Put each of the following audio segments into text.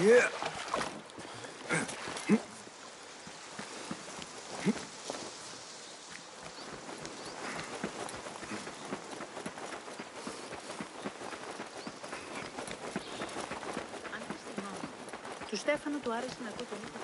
Του Στέφανου του άρεσε να ακούει το λόγο.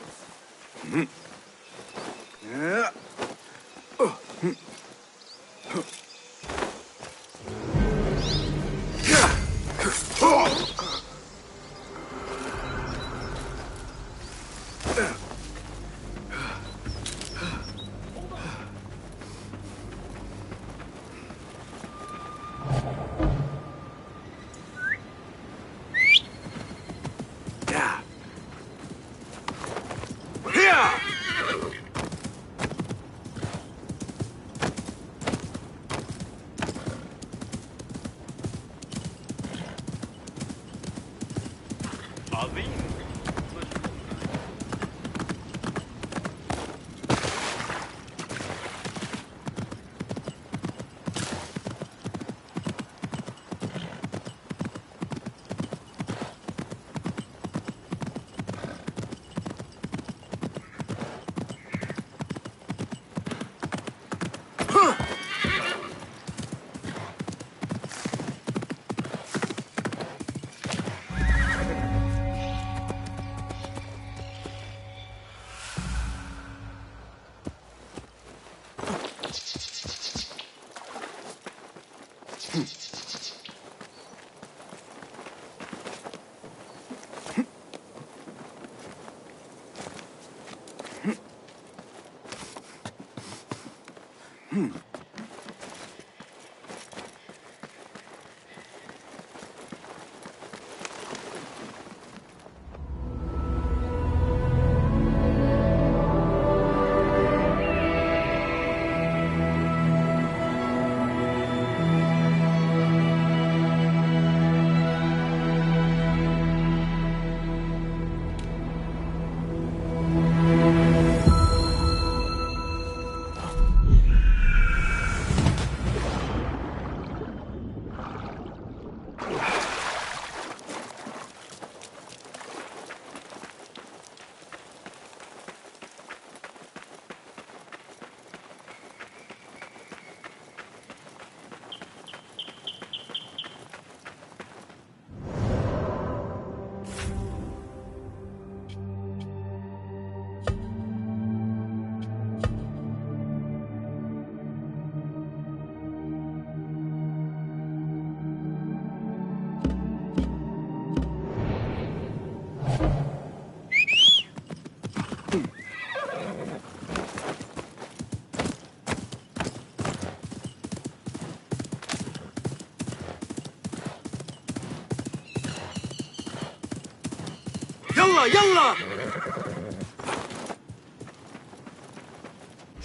Yalla!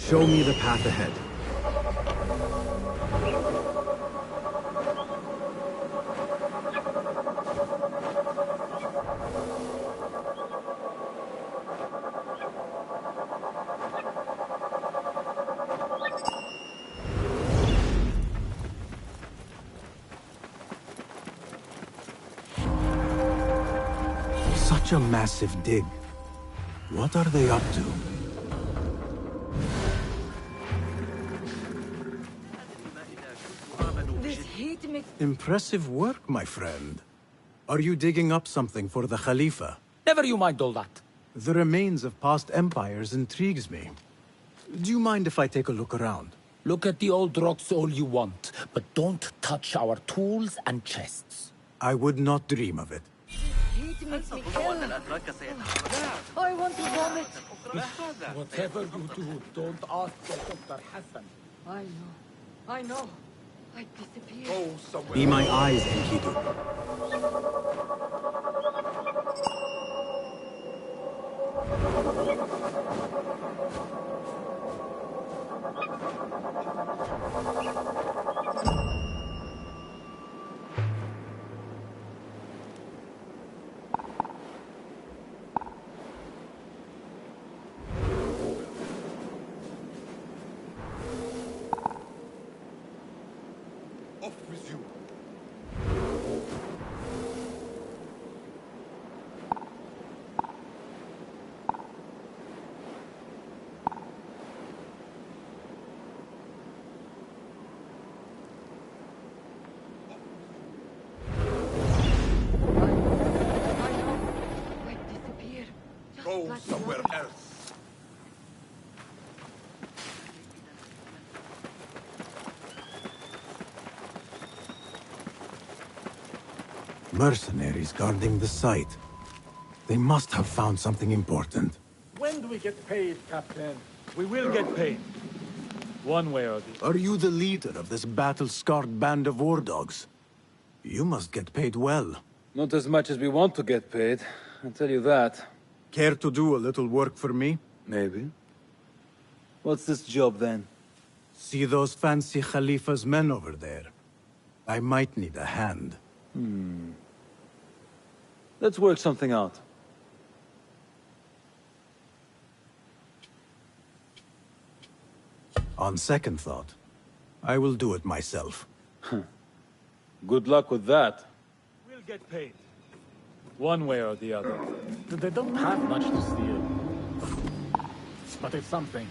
Show me the path ahead. Such a massive dig. What are they up to? This heat makes... Impressive work, my friend. Are you digging up something for the Khalifa? Never you mind all that. The remains of past empires intrigues me. Do you mind if I take a look around? Look at the old rocks all you want, but don't touch our tools and chests. I would not dream of it. Heat makes me ill. I want to vomit. Whatever you do, don't ask for Dr. Hassan. I know. I know. I disappeared. Go somewhere. Be my eyes, Enkidu. Mercenaries guarding the site. They must have found something important. When do we get paid, Captain? We will get paid. One way or the other. Are you the leader of this battle-scarred band of war dogs? You must get paid well. Not as much as we want to get paid, I'll tell you that. Care to do a little work for me? Maybe. What's this job then? See those fancy Khalifa's men over there? I might need a hand. Let's work something out. On second thought, I will do it myself. Good luck with that. We'll get paid. One way or the other. They don't have much to steal. But it's something.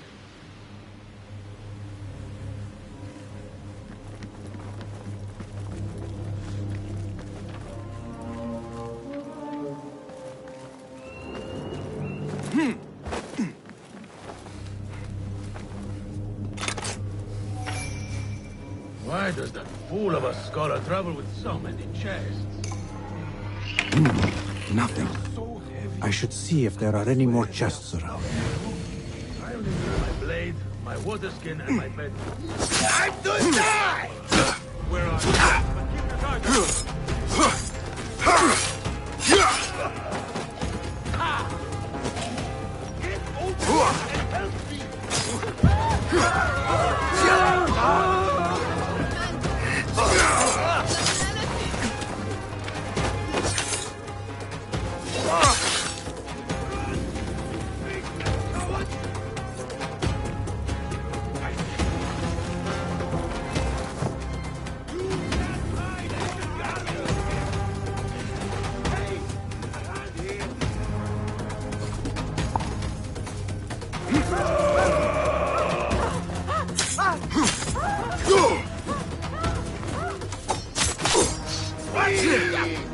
Why does that fool of a scholar travel with so many chests? Nothing. So heavy. I should see if there are any more chests around. I only need my blade, my water skin, and my bed. I'm to die! Where are you? But keep your guard up. Get over and help me!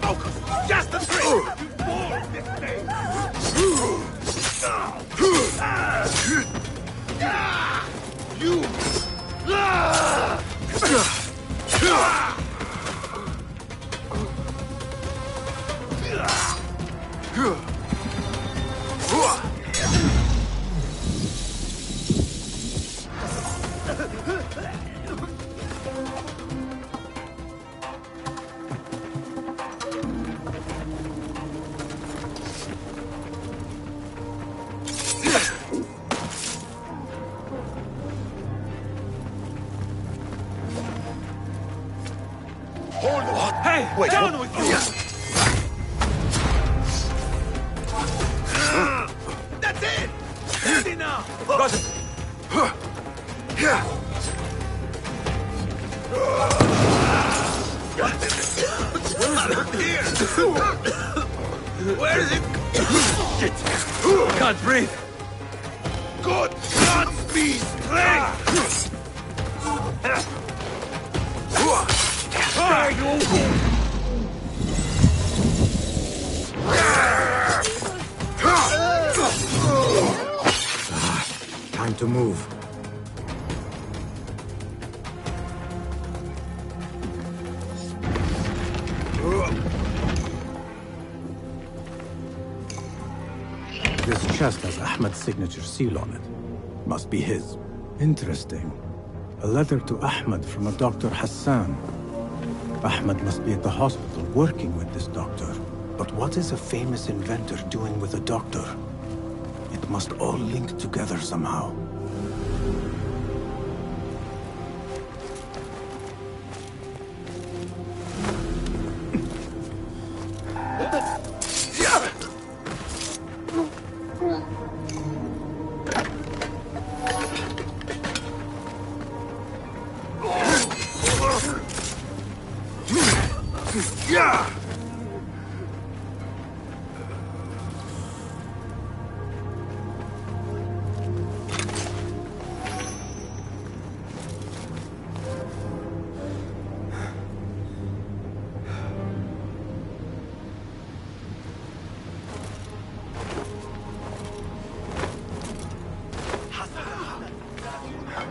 Focus! Just the trick! You more this thing! Hey! Wait, down with you! That's it! Easy now! Got it! Where is it? Shit! Can't breathe! Good Godspeed! Strength! Time to move. This chest has Ahmed's signature seal on it. Must be his. Interesting. A letter to Ahmed from a Dr. Hassan. Ahmed must be at the hospital working with this doctor. But what is a famous inventor doing with a doctor? It must all link together somehow.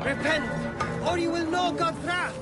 Repent, or you will know God's wrath!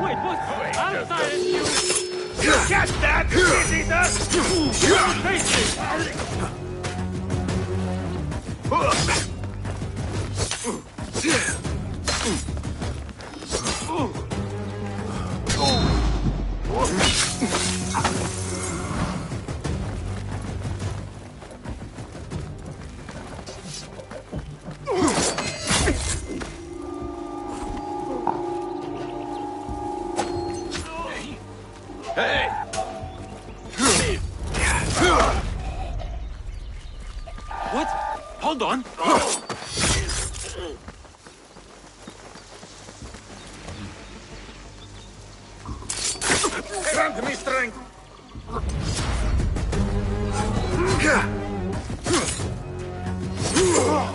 Wait, what? I'll silence you! Catch that, shit-eater! Face Hey! What? Hold on. Grant me strength!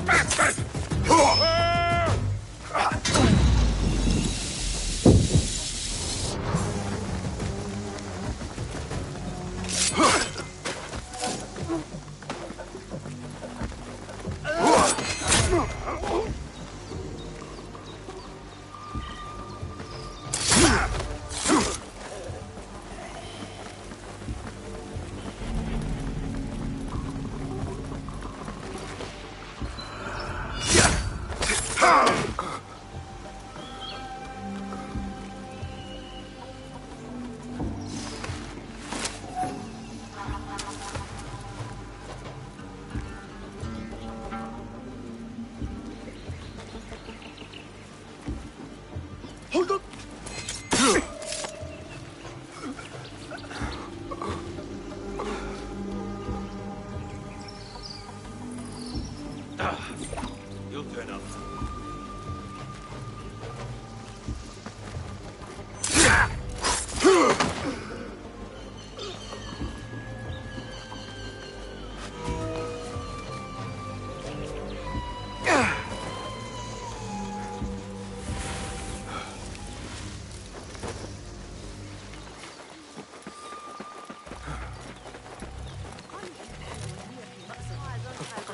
Bastard! Hold on! You'll turn up.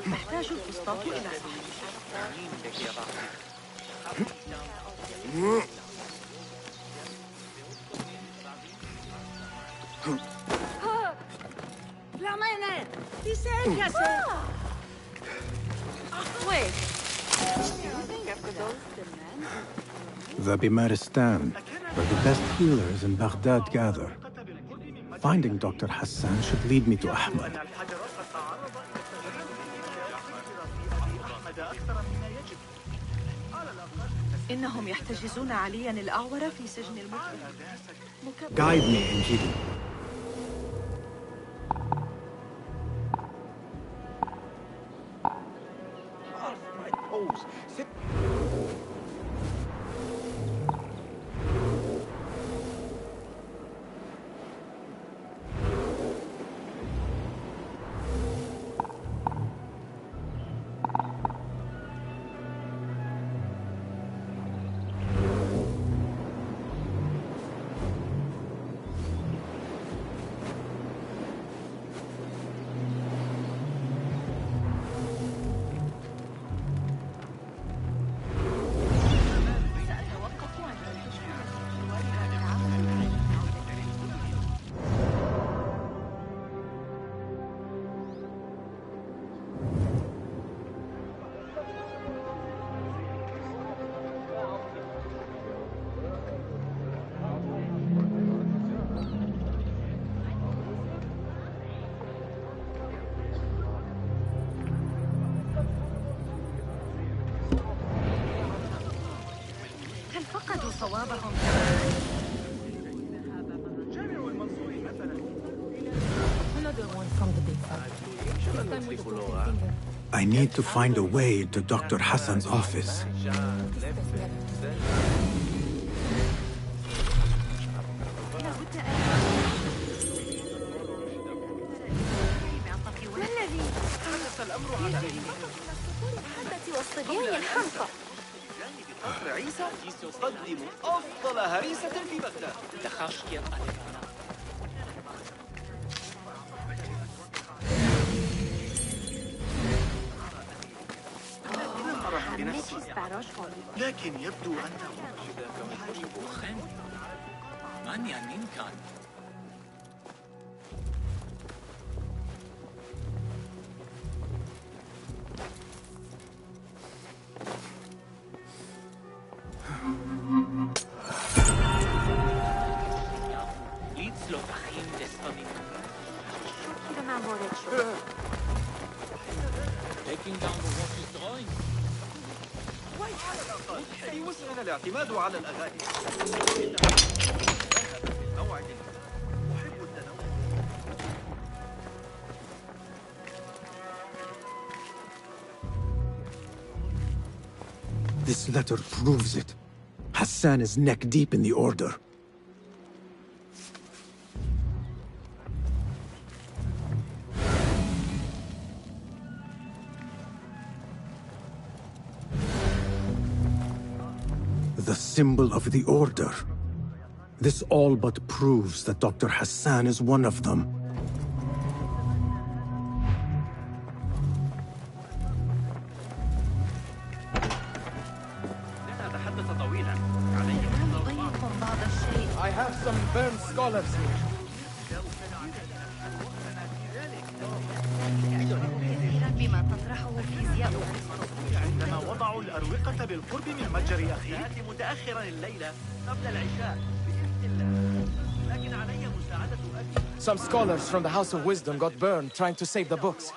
نحتاج الفسطاط إلى صاحبها. Flamene! Ti sei a se... Wait. You think I've got those demands? The Bimaristan, where the best healers in Baghdad gather. Finding Dr. Hassan should lead me to Ahmad. إنهم يحتجزون عليا الأعور في سجن المجرم. Guide me, Enkidu. أصحابهم. Another one from the big factory. This time with the broken finger. I need to find a way to Dr. Hassan's office. ما الذي حدث الأمر على الحدة والصبيان الحمقى. قصر عيسى تقدم أفضل هريسة في بغداد. لم أره بنفسي لكن يبدو أنه Taking down the water's drawing. يوسعنا الاعتماد على الأغاني. موعد أحب التنوع. This letter proves it. Hassan is neck deep in the order. The symbol of the order. This all but proves that Dr. Hassan is one of them. I have some burned scholars here. بما تطرحه فيزياء عندما وضعوا الأروقة بالقرب من متجر أخيه متأخرا الليلة قبل العشاء بإذن الله لكن علي مساعدة أبي. Some scholars from the House of Wisdom got burned trying to save the books.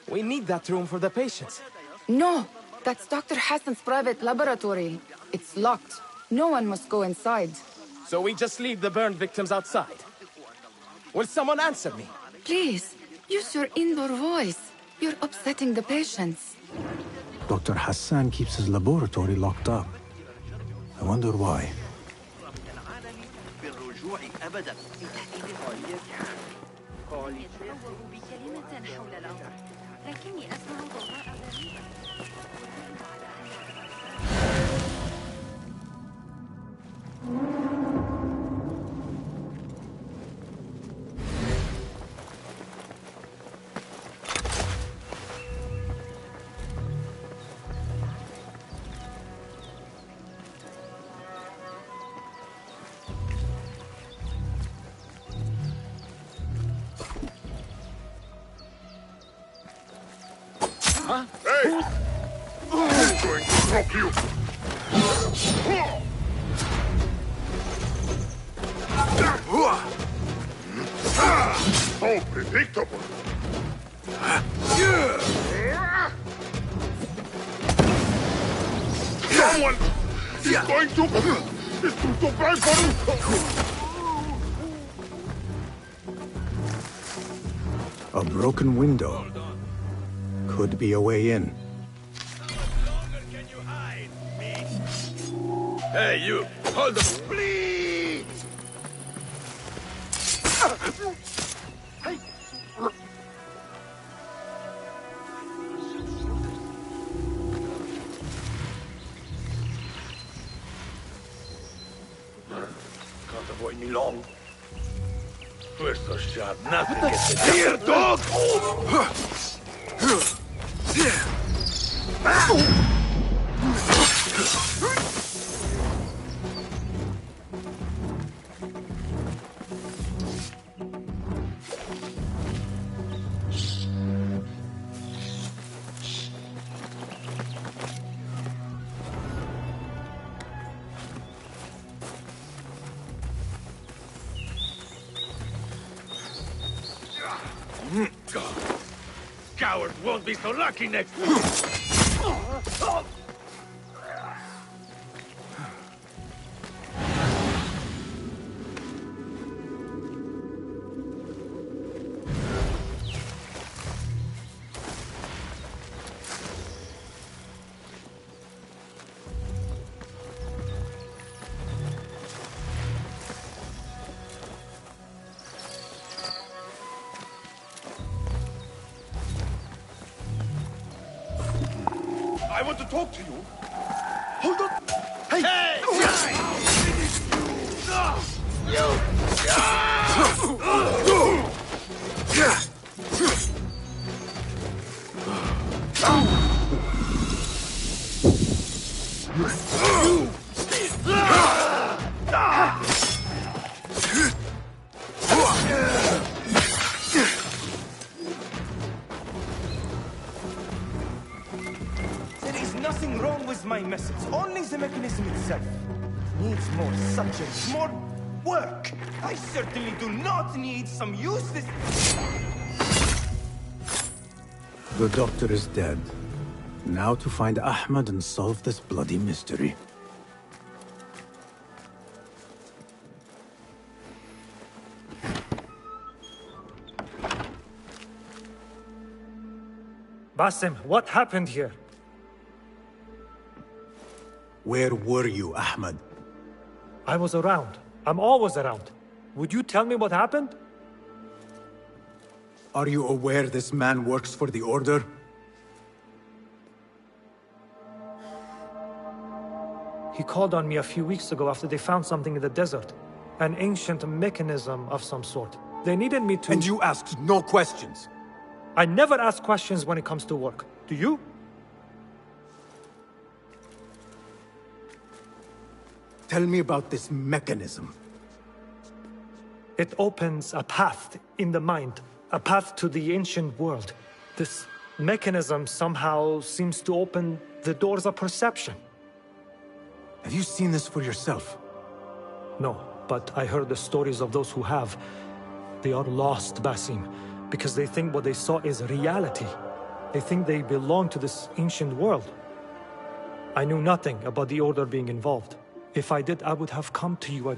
We need that room for the patients. No, that's Dr. Hassan's private laboratory. It's locked. No one must go inside. So we just leave the burned victims outside. Will someone answer me? Please, use your indoor voice. You're upsetting the patients. Dr. Hassan keeps his laboratory locked up. I wonder why. Hey! I'm going to drop you! So predictable! Someone is going to... Distrutto A broken window. Could be a way in. Hey, you! Hold them! Please! Hey! Can't avoid me long. First a shot, nothing gets in here, dog! Cowards won't be so lucky next time. want to talk to you. Hold on. Hey! There is nothing wrong with my message, only the mechanism itself. Needs more subjects, more work. I certainly do not need some useless... The doctor is dead. Now to find Ahmed and solve this bloody mystery. Basim, what happened here? Where were you, Ahmed? I was around. I'm always around. Would you tell me what happened? Are you aware this man works for the Order? He called on me a few weeks ago after they found something in the desert. An ancient mechanism of some sort. They needed me to... And you asked no questions? I never ask questions when it comes to work. Do you? Tell me about this mechanism. It opens a path in the mind. A path to the ancient world. This mechanism somehow seems to open the doors of perception. Have you seen this for yourself? No, but I heard the stories of those who have. They are lost, Basim, because they think what they saw is reality. They think they belong to this ancient world. I knew nothing about the Order being involved. If I did, I would have come to you.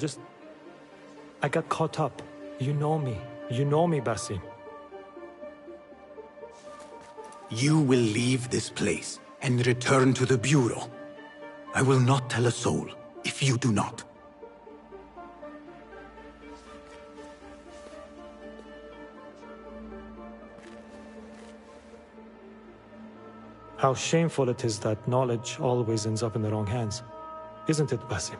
I got caught up. You know me. You know me, Basim. You will leave this place and return to the Bureau. I will not tell a soul if you do not. How shameful it is that knowledge always ends up in the wrong hands. Isn't it, Basim?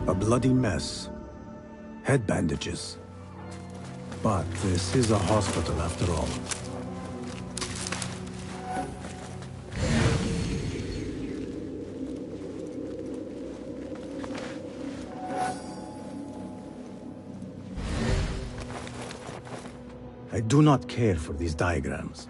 A bloody mess. Head bandages. But this is a hospital after all. I do not care for these diagrams.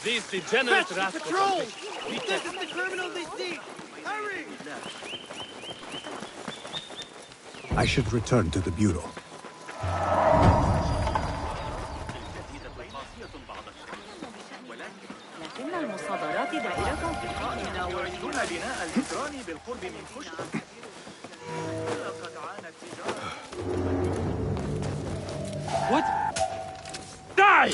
These degenerate rascals. Patrol! This is the criminal they see! Hurry! I should return to the Bureau. لكن المصادرات دائرة في قائمنا يريدون بناء الجدران بالقرب من كشك. لقد عانت تجارة. What? Die!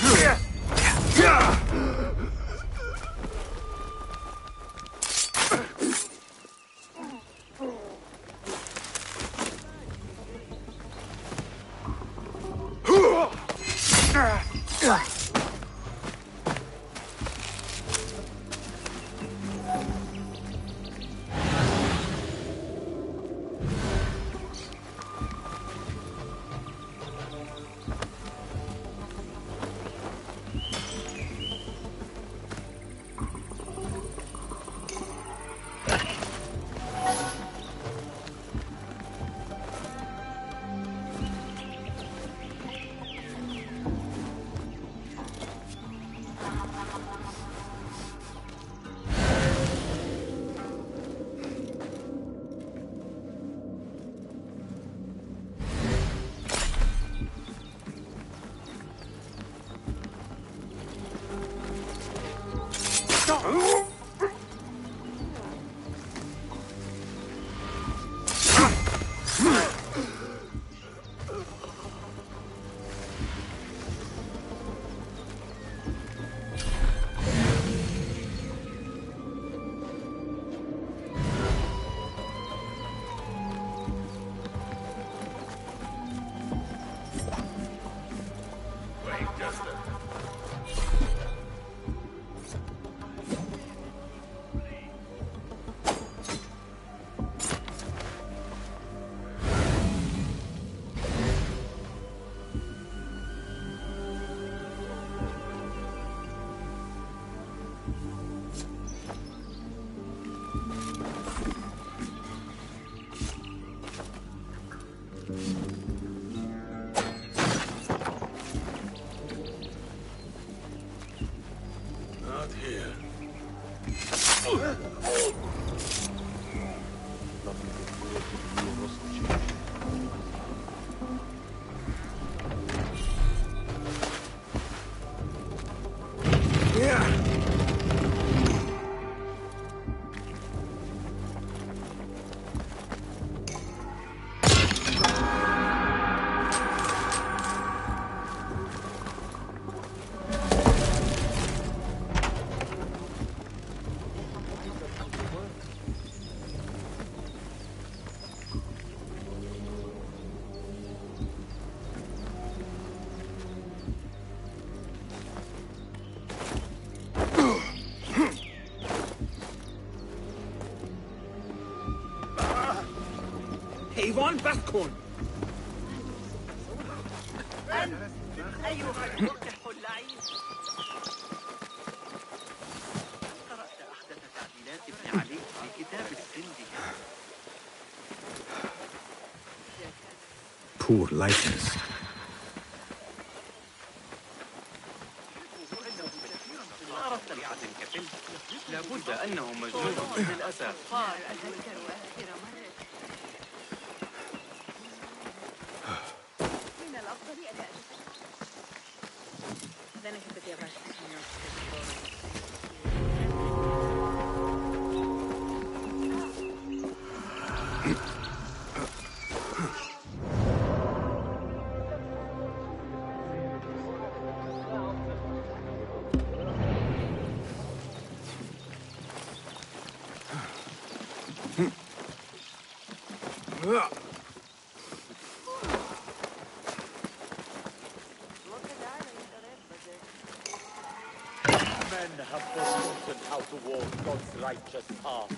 إيفان باسكون. أيها المرتح اللعين. قرأت أحدث تعديلات ابن علي لكتاب السندية. Poor likeness. أردت العزم كفيلم. لابد أنه مجنون للأسف. Men have forgotten how to walk God's righteous path.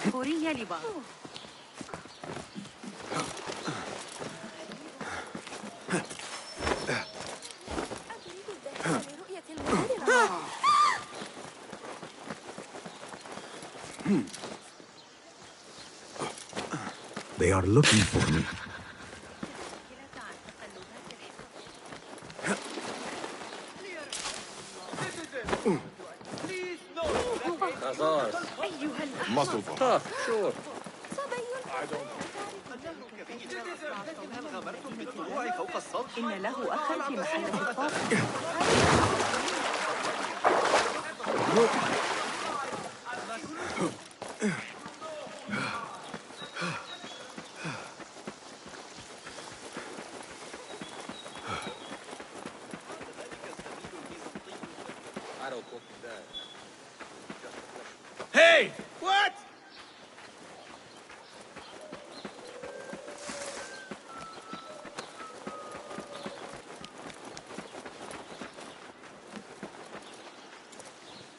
الكورية لبعض. They are looking for me. Muscle for sure. إن له أخا في محل الطاقة.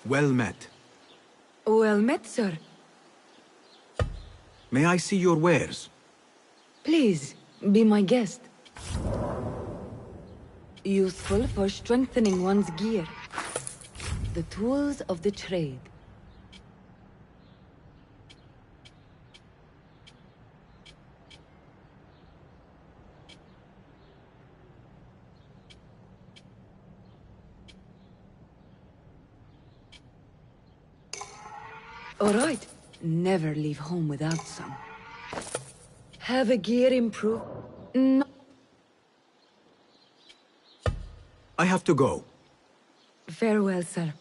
Well met. Well met, sir. May I see your wares? Please, be my guest. Useful for strengthening one's gear. The tools of the trade. All right. Never leave home without some. Have a gear improve? No. I have to go. Farewell, sir.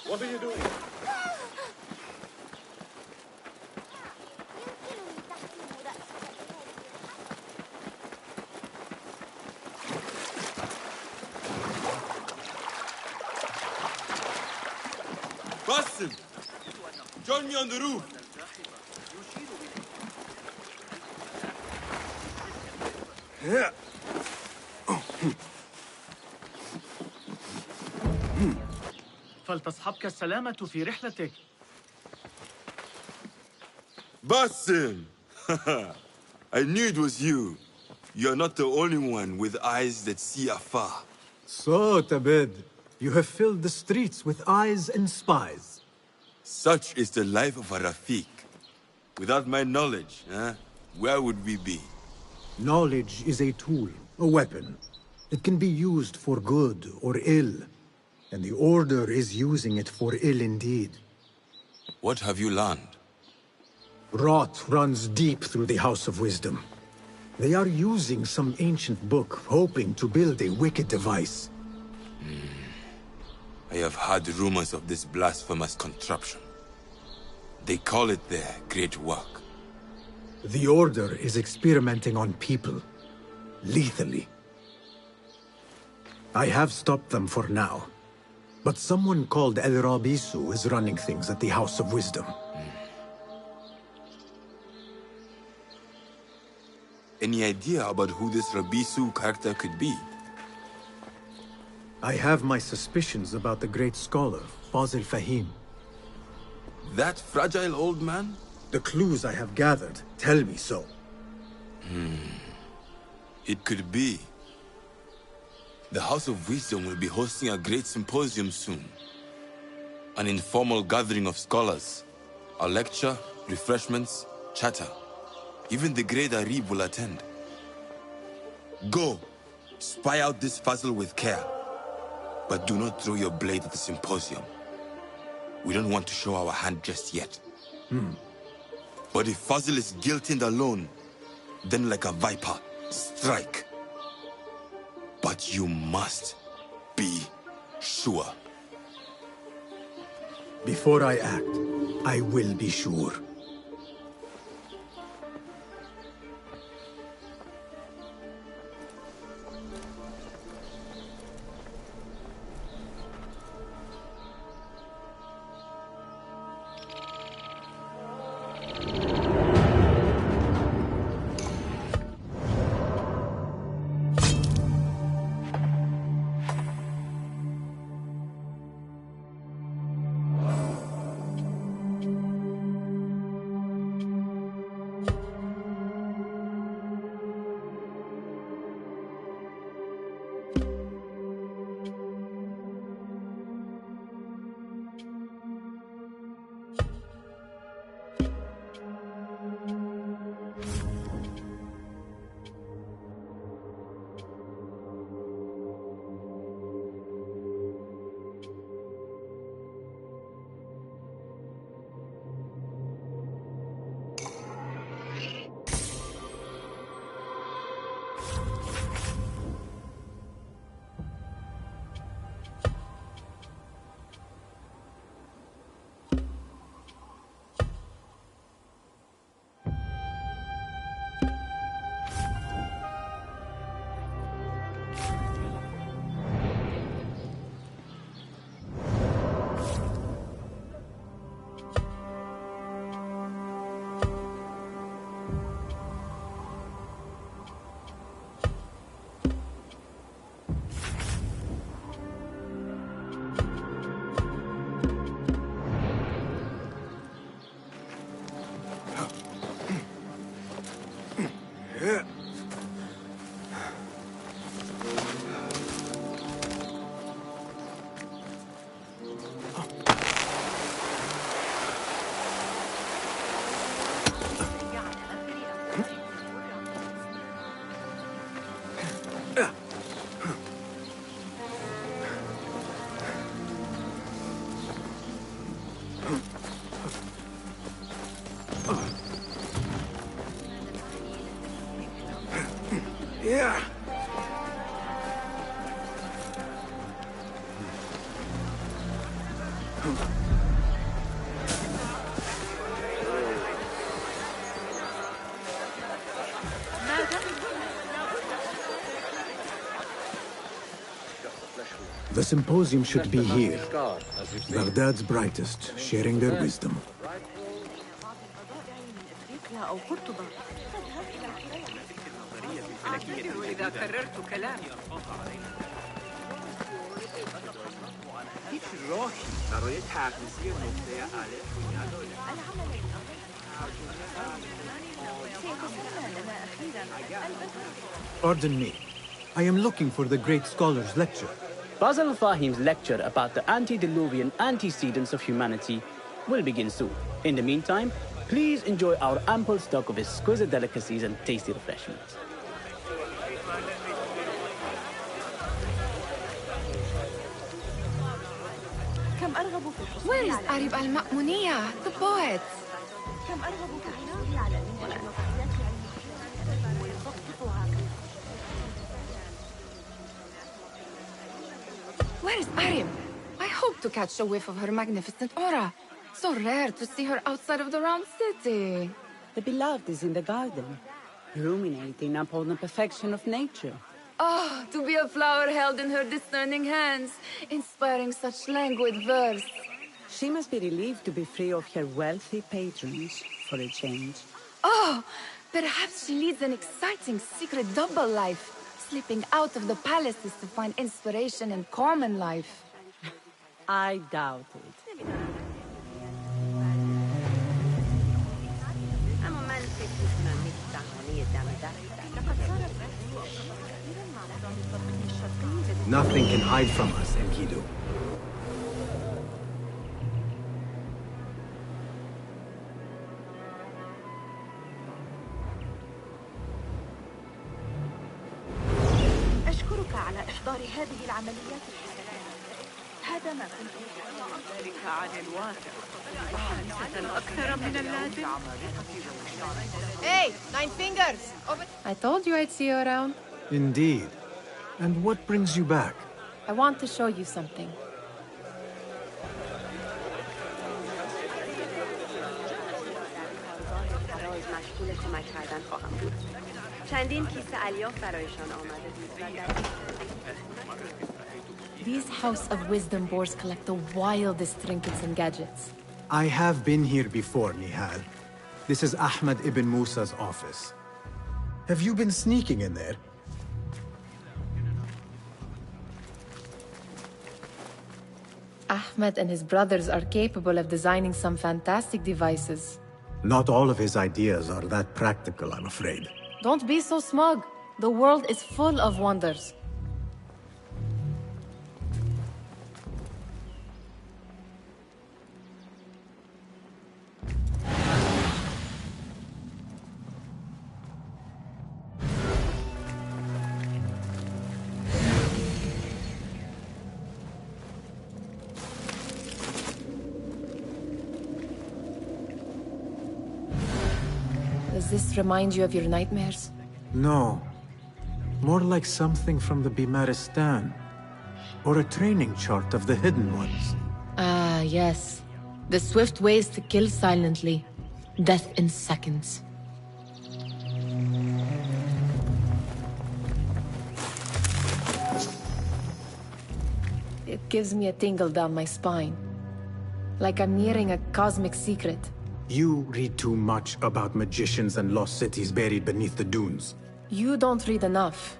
What are you doing? Basim! Join me on the roof! فلتصحبك السلامة في رحلتك. Basim! I knew it was you. You're not the only one with eyes that see afar. So, Tabid, you have filled the streets with eyes and spies. Such is the life of a Rafiq. Without my knowledge, where would we be? Knowledge is a tool, a weapon. It can be used for good or ill. And the Order is using it for ill indeed. What have you learned? Rot runs deep through the House of Wisdom. They are using some ancient book, hoping to build a wicked device. I have heard rumors of this blasphemous contraption. They call it their great work. The Order is experimenting on people. Lethally. I have stopped them for now. But someone called El Rabisu is running things at the House of Wisdom. Any idea about who this Rabisu character could be? I have my suspicions about the great scholar, Fazil Fahim. That fragile old man? The clues I have gathered tell me so. It could be. The House of Wisdom will be hosting a great symposium soon. An informal gathering of scholars. A lecture, refreshments, chatter. Even the great Arib will attend. Go, spy out this puzzle with care. But do not throw your blade at the symposium. We don't want to show our hand just yet. But if Fazil is guilty and alone, then like a viper, strike. But you must be sure. Before I act, I will be sure. Yeah. The symposium should be here. Baghdad's brightest, sharing their wisdom. إذا كررت كلامي Pardon me. I am looking for the great scholar's lecture. Basil Fahim's lecture about the antediluvian antecedents of humanity will begin soon. In the meantime, please enjoy our ample stock of exquisite delicacies and tasty refreshments. Where is Arib al-Ma'muniya, the poet? Where is Arib? I hope to catch a whiff of her magnificent aura. So rare to see her outside of the round city. The beloved is in the garden, ruminating upon the perfection of nature. Oh, to be a flower held in her discerning hands, inspiring such languid verse. She must be relieved to be free of her wealthy patrons for a change. Oh, perhaps she leads an exciting secret double life, slipping out of the palaces to find inspiration in common life. I doubt it. Nothing can hide from us, Enkidu. أشكرك على إحضار هذه العمليات الحسنة. هذا ما كنت ذلك عن الواقع. حادثة أكثر من اللازم. Hey, Nine Fingers! I told you I'd see you around. Indeed. And what brings you back? I want to show you something. These House of Wisdom boars collect the wildest trinkets and gadgets. I have been here before, Nihal. This is Ahmad ibn Musa's office. Have you been sneaking in there? Ahmed and his brothers are capable of designing some fantastic devices. Not all of his ideas are that practical, I'm afraid. Don't be so smug. The world is full of wonders. Does this remind you of your nightmares? No. More like something from the Bimaristan. Or a training chart of the Hidden Ones. Ah, yes. The swift ways to kill silently. Death in seconds. It gives me a tingle down my spine. Like I'm nearing a cosmic secret. You read too much about magicians and lost cities buried beneath the dunes. You don't read enough.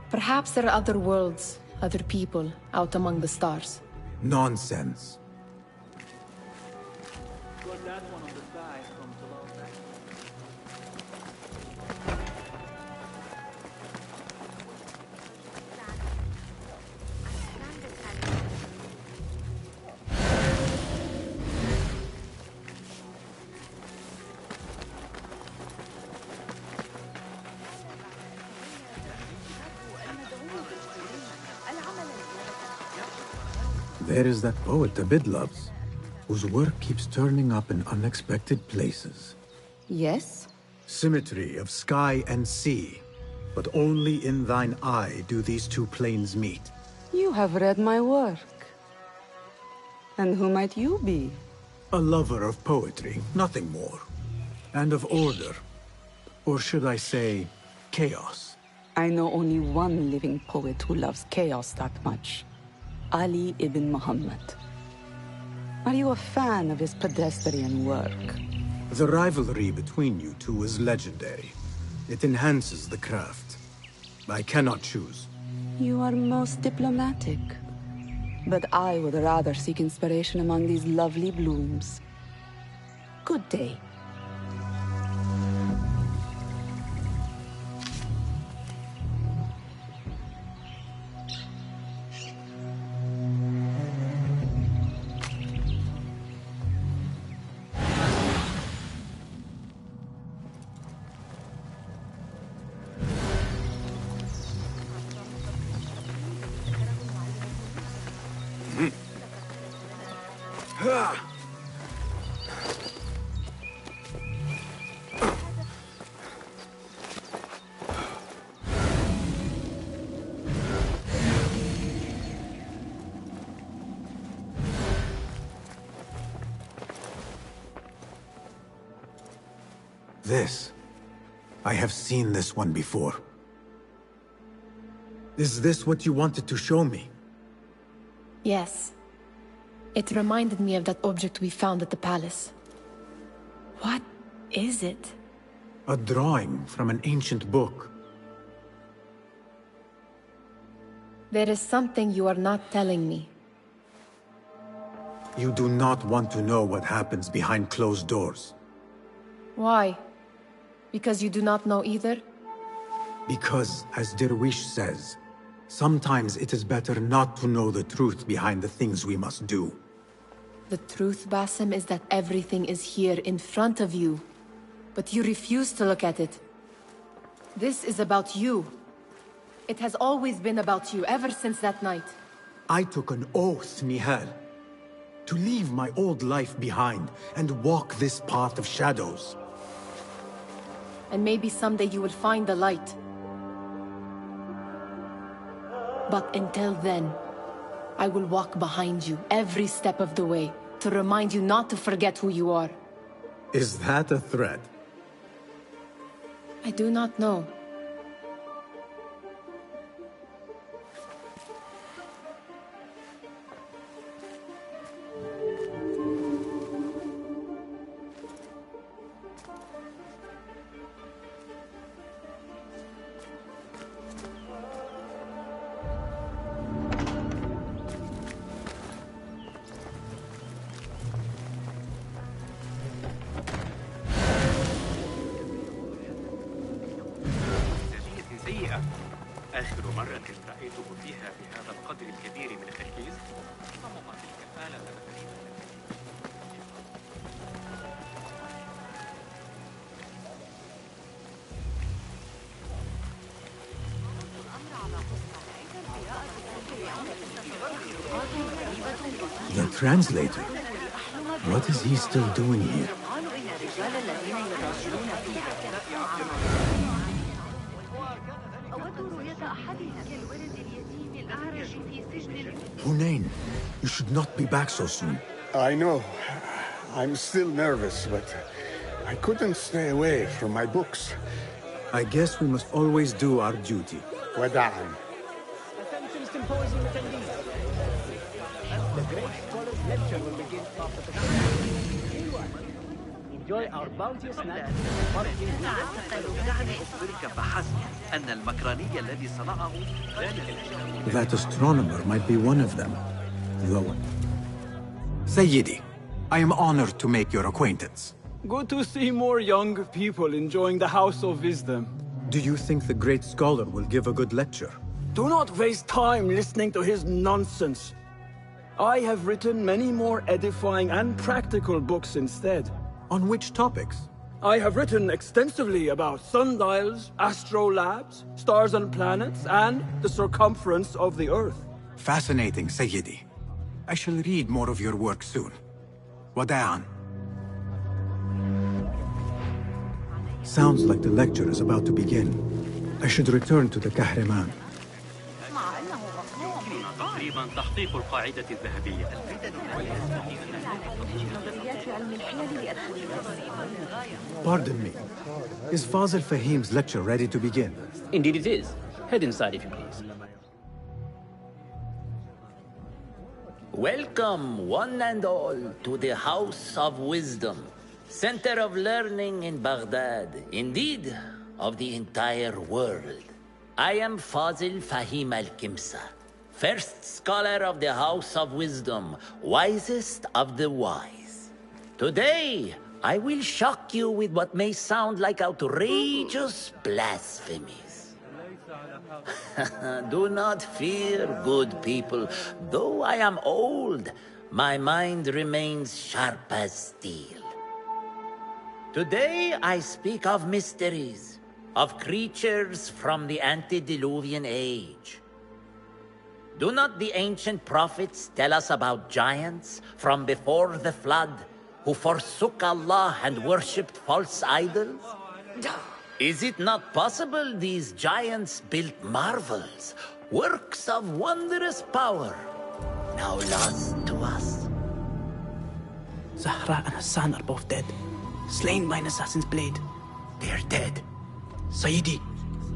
Perhaps there are other worlds, other people, out among the stars. Nonsense. There is that poet Abid loves, whose work keeps turning up in unexpected places. Yes? Symmetry of sky and sea. But only in thine eye do these two planes meet. You have read my work. And who might you be? A lover of poetry, nothing more. And of order. Or should I say, chaos. I know only one living poet who loves chaos that much. Ali ibn Muhammad. Are you a fan of his pedestrian work? The rivalry between you two is legendary. It enhances the craft. I cannot choose. You are most diplomatic. But I would rather seek inspiration among these lovely blooms. Good day. This. I have seen this one before. Is this what you wanted to show me? Yes. It reminded me of that object we found at the palace. What is it? A drawing from an ancient book. There is something you are not telling me. You do not want to know what happens behind closed doors. Why? Because you do not know either? Because, as Derwish says, sometimes it is better not to know the truth behind the things we must do. The truth, Basim, is that everything is here in front of you. But you refuse to look at it. This is about you. It has always been about you, ever since that night. I took an oath, Nihal, to leave my old life behind and walk this path of shadows. And maybe someday you will find the light. But until then, I will walk behind you every step of the way to remind you not to forget who you are. Is that a threat? I do not know. آخر مرة رأيته فيها بهذا القدر الكبير من التركيز صمم تلك الآلة تقريبا. The translator? What is he still doing here? Hunain, you should not be back so soon. I know. I'm still nervous, but I couldn't stay away from my books. I guess we must always do our duty. Wada'an. Attention symposium attendees. The great scholars lecture will begin after the Enjoy our bounteous snack. دعني أخبرك فحسب أن المكراني الذي صنعه That astronomer might be one of them, though. Sayyidi, I am honored to make your acquaintance. Good to see more young people enjoying the House of Wisdom. Do you think the great scholar will give a good lecture? Do not waste time listening to his nonsense. I have written many more edifying and practical books instead. On which topics? I have written extensively about sundials, astrolabes, stars and planets, and the circumference of the Earth. Fascinating, Sayyidi. I shall read more of your work soon. Wada'an. Sounds like the lecture is about to begin. I should return to the Kahraman. تقريبا تحقيق القاعدة الذهبية. Pardon me. Is Fazil Fahim's lecture ready to begin? Indeed it is. Head inside if you please. Welcome, one and all, to the House of Wisdom, center of learning in Baghdad, indeed, of the entire world. I am Fazil Fahim al-Kimsa, first scholar of the House of Wisdom, wisest of the wise. Today, I will shock you with what may sound like outrageous blasphemies. Do not fear, good people. Though I am old, my mind remains sharp as steel. Today I speak of mysteries, of creatures from the antediluvian age. Do not the ancient prophets tell us about giants from before the flood who forsook Allah and worshipped false idols? Is it not possible these giants built marvels, works of wondrous power, now lost to us? Zahra and Hassan are both dead, slain by an assassin's blade. They are dead. Sayyidi,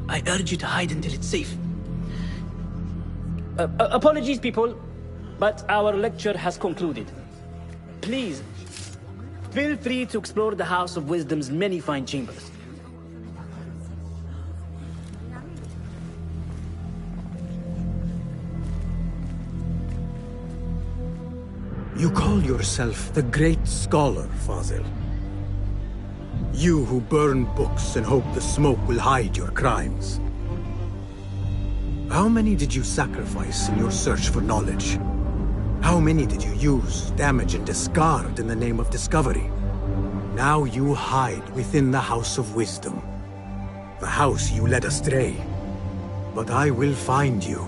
I urge you to hide until it's safe. Apologies, people, but our lecture has concluded. Please, feel free to explore the House of Wisdom's many fine chambers. You call yourself the great scholar, Fazil. You who burn books and hope the smoke will hide your crimes. How many did you sacrifice in your search for knowledge? How many did you use, damage, and discard in the name of discovery? Now you hide within the House of Wisdom. The house you led astray. But I will find you.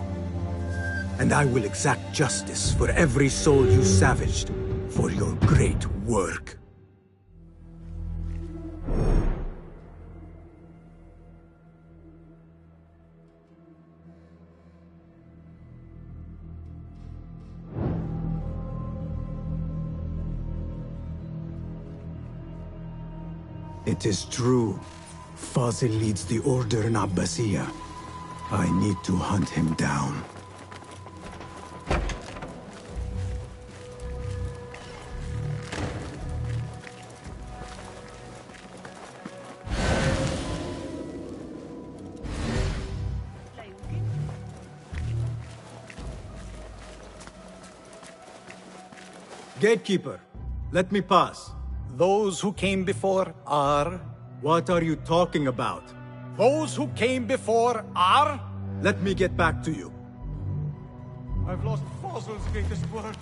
And I will exact justice for every soul you savaged for your great work. It is true. Fazil leads the order in Abbasiyah. I need to hunt him down. Gatekeeper, let me pass. Those who came before are... What are you talking about? Those who came before are... Let me get back to you. I've lost Fazil's greatest word.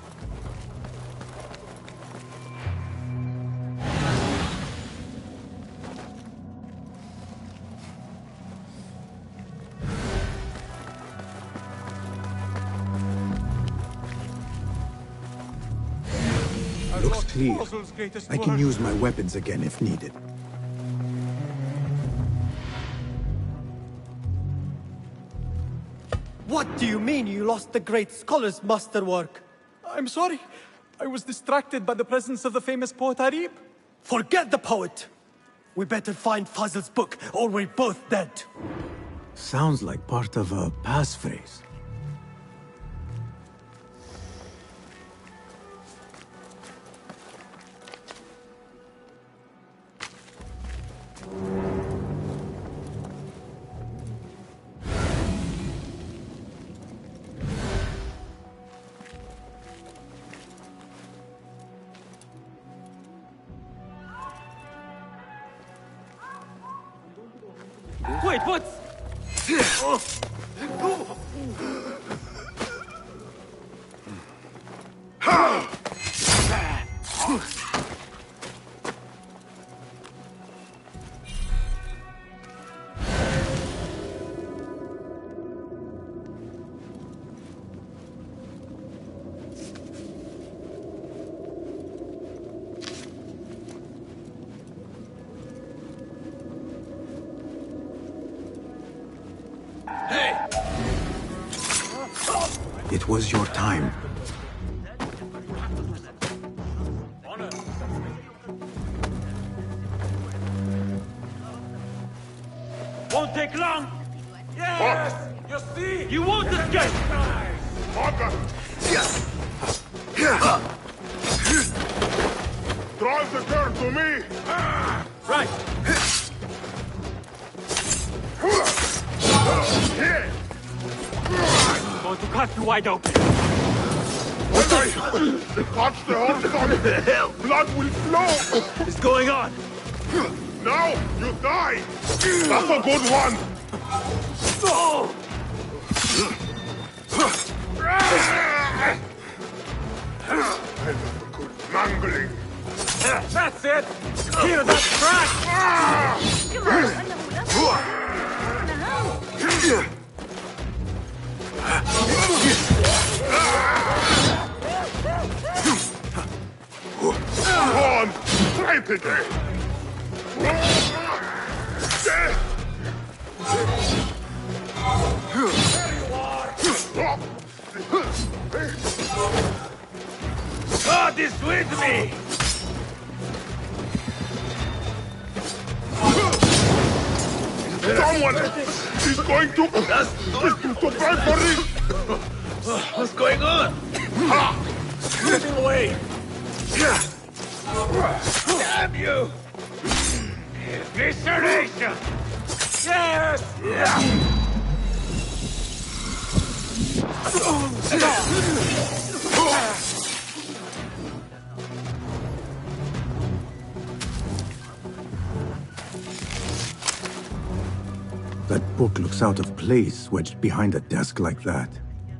Looks clear. I can use my weapons again if needed. What do you mean you lost the great scholar's masterwork? I'm sorry. I was distracted by the presence of the famous poet Arib. Forget the poet! We better find Fazil's book, or we're both dead. Sounds like part of a passphrase. Wait, what? It was your time. Won't take long! Yes! You see? You won't escape! Drive the turn to me! Right! Here! I'm going to cut you wide open! When I touch the horse, blood will flow! What's going on? Now you die! That's a good one! Oh! Good mangling! That's it! Hear that crack! Go on! Try it again! God is with me! Someone is going to pay for it! What's going on? Get him away! Damn you! Evisceration! Yes! That book looks out of place wedged behind a desk like that.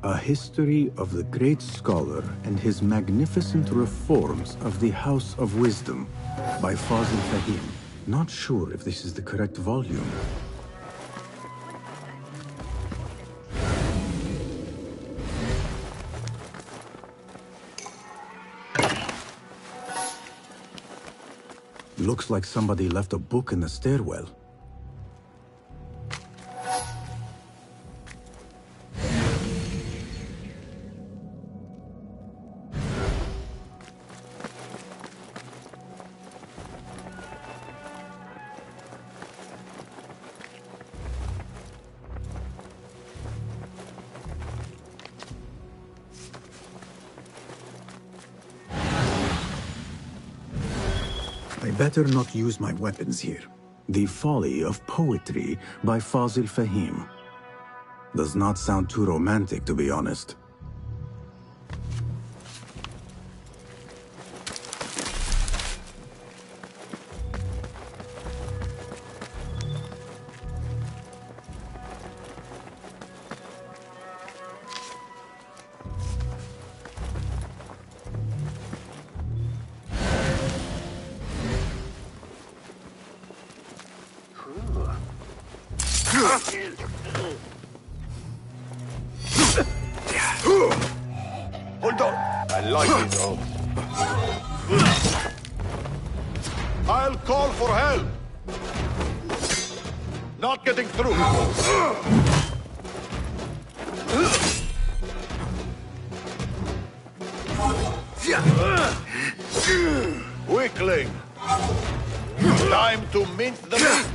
A history of the great scholar and his magnificent reforms of the House of Wisdom by Fazil Fahim. Not sure if this is the correct volume. Looks like somebody left a book in the stairwell. I better not use my weapons here. The Folly of Poetry by Fazil Fahim. Does not sound too romantic, to be honest. Hold on! I like these oaths. I'll call for help! Not getting through! Weakling! Time to mince the meat!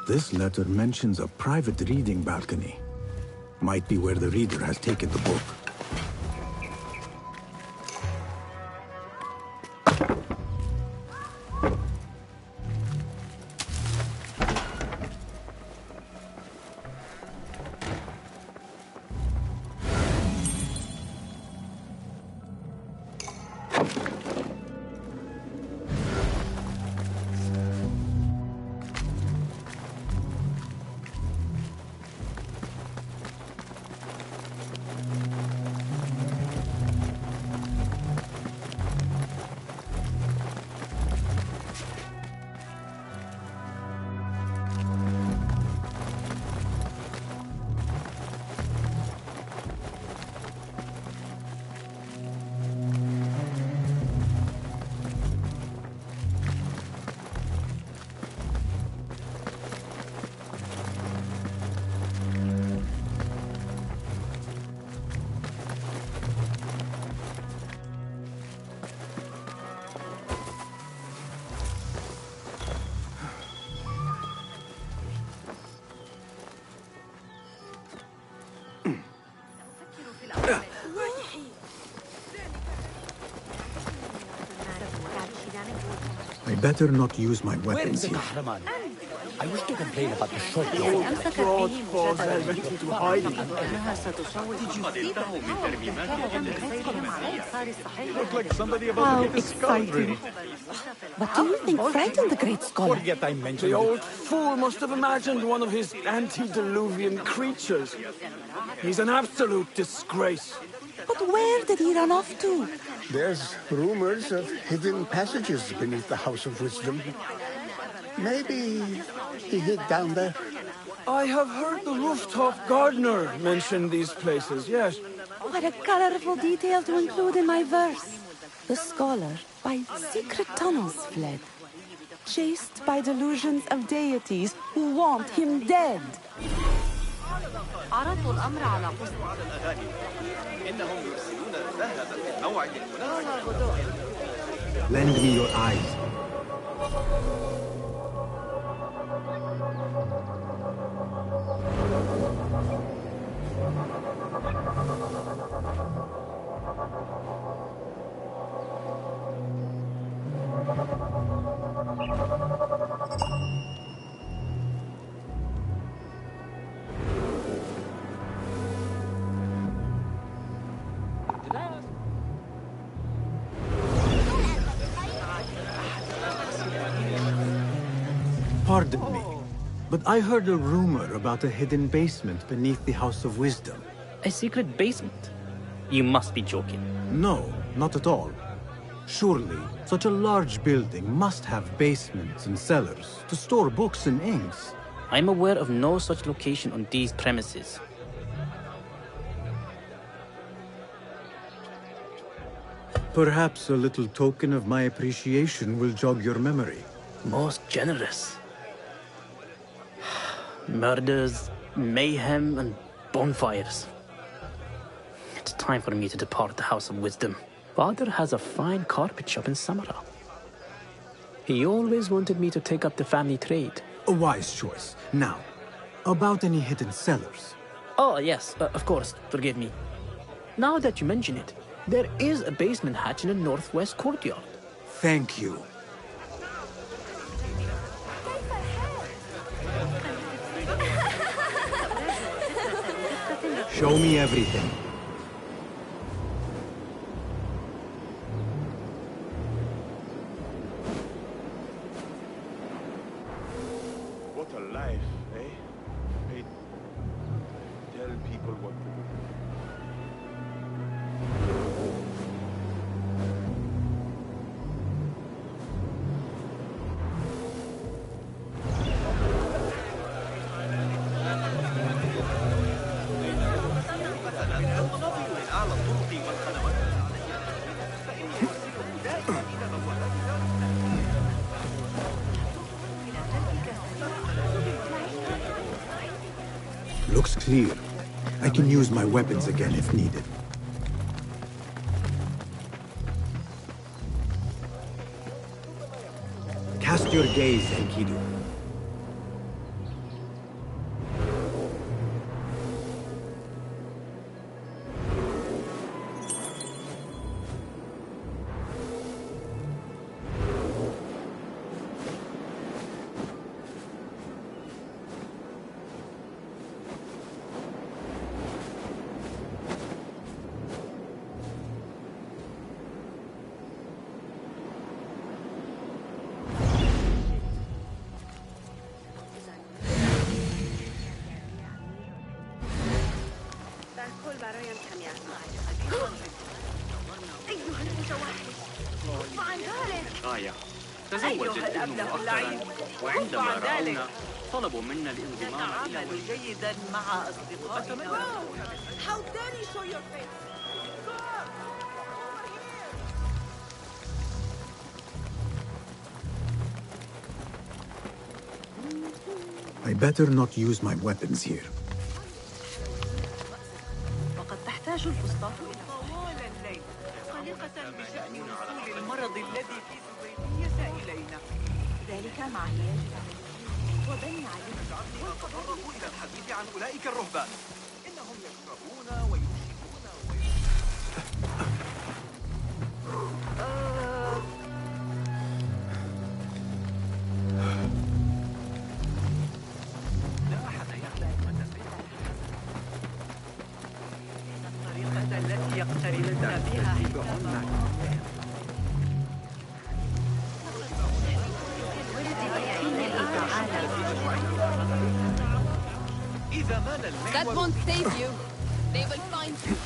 This letter mentions a private reading balcony. Might be where the reader has taken the book. better not use my Where weapons is the here. Kahraman? I wish to complain about the short Look like somebody about How to get a skull dream. What do you think frightened the great scholar? Forget I mentioned The it. old fool must have imagined one of his antediluvian creatures. He's an absolute disgrace. But where did he run off to? There's rumors of hidden passages beneath the House of Wisdom. Maybe he hid down there. I have heard the rooftop gardener mention these places, yes. What a colorful detail to include in my verse. The scholar by secret tunnels fled, chased by delusions of deities who want him dead. عرضوا الأمر على إنهم يرسلون الذهب في موعد مناسب. Lend me your eyes. Pardon me, but I heard a rumor about a hidden basement beneath the House of Wisdom. A secret basement? You must be joking. No, not at all. Surely, such a large building must have basements and cellars to store books and inks. I'm aware of no such location on these premises. Perhaps a little token of my appreciation will jog your memory. Most generous. Murders, mayhem, and bonfires. It's time for me to depart the House of Wisdom. Father has a fine carpet shop in Samara. He always wanted me to take up the family trade. A wise choice. Now, about any hidden cellars. Oh, yes, of course, forgive me. Now that you mention it, there is a basement hatch in the northwest courtyard. Thank you. Show me everything. What a life, eh? They tell people what to do. Looks clear. I can use my weapons again if needed. Cast your gaze, Enkidu. آية تزوجت ابنه مؤخرا وعندما رأونا طلبوا منا الانضمام إلى نعمل جيدا مع أصدقائنا. How dare you show your face? I better not use my weapons here. وقد تحتاج الفسطاط إلى طوال الليل قلقة بشأن وصول المرض الذي في زبيدية إلينا. ذلك مع علاج وبني عليه أتطرق إلى الحديث عن أولئك الرهبان. إنهم يشربون وينشئون That won't save you. They will find you.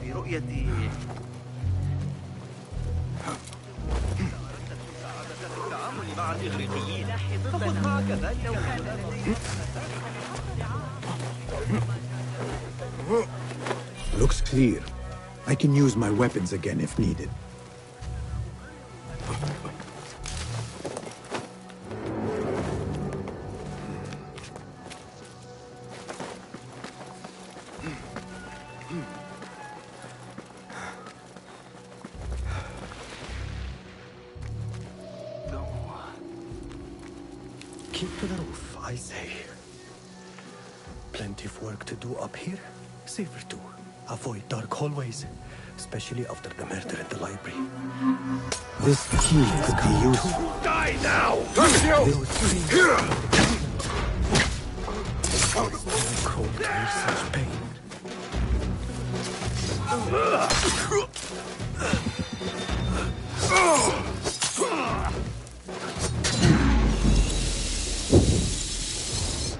في رؤيتي التعامل مع الإغريقيين فخذ معك ذلك. Looks clear. I can use my weapons again if needed. Keep to the roof, I say. Plenty of work to do up here. Safer too. Avoid dark hallways, especially after the murder in the library. This key could be useful. Die now! Cold to hear such pain.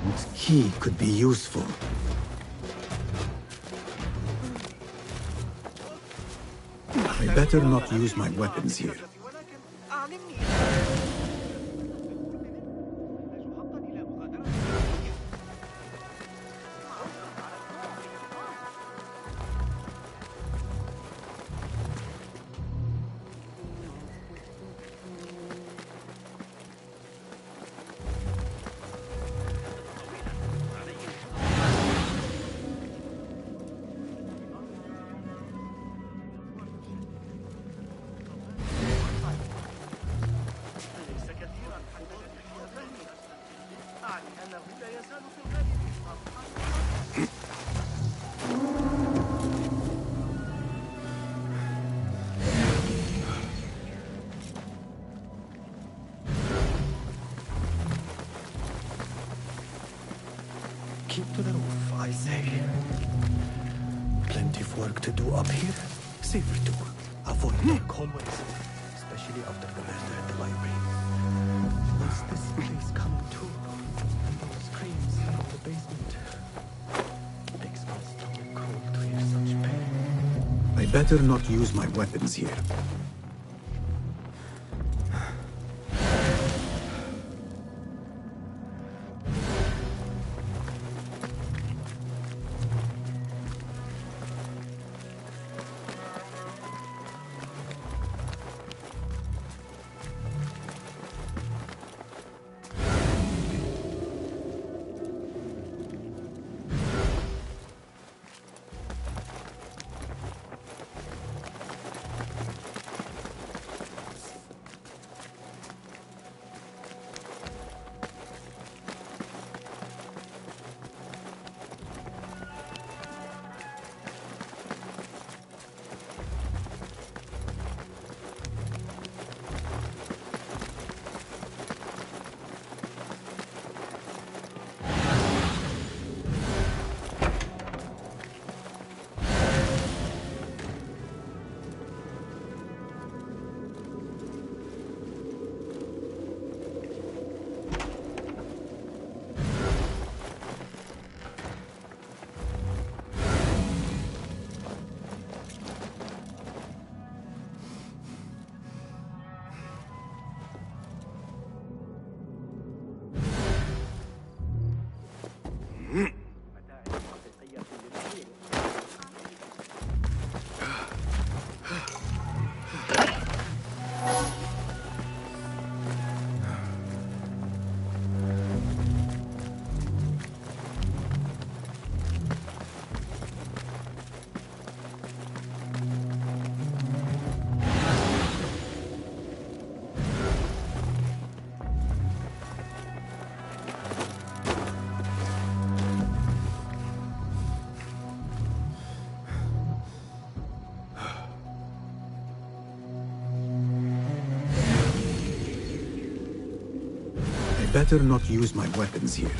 This key could be useful. I better not use my weapons here. Keep to the roof, I say. Plenty of work to do up here. Safer too. Avoid dark hallways, especially after the murder at the library. What's this place coming to? And those screams from the basement. Makes my stomach cold to hear such pain. I better not use my weapons here. I better not use my weapons here.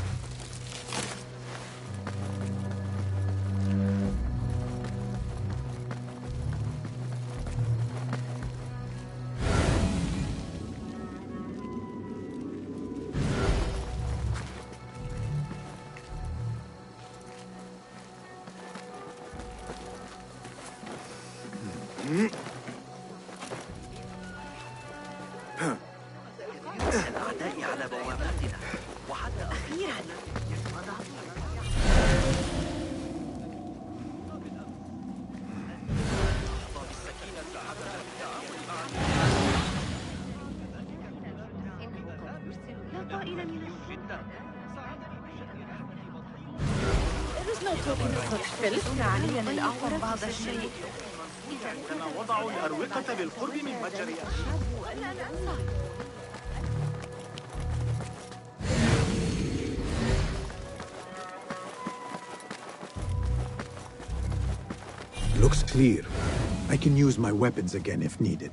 الأعداء على بواباتنا وحتى أخيرا علينا الأعور بعض الشيء. عندما وضعوا الأروقة بالقرب من متجر أخي. Looks clear. I can use my weapons again if needed.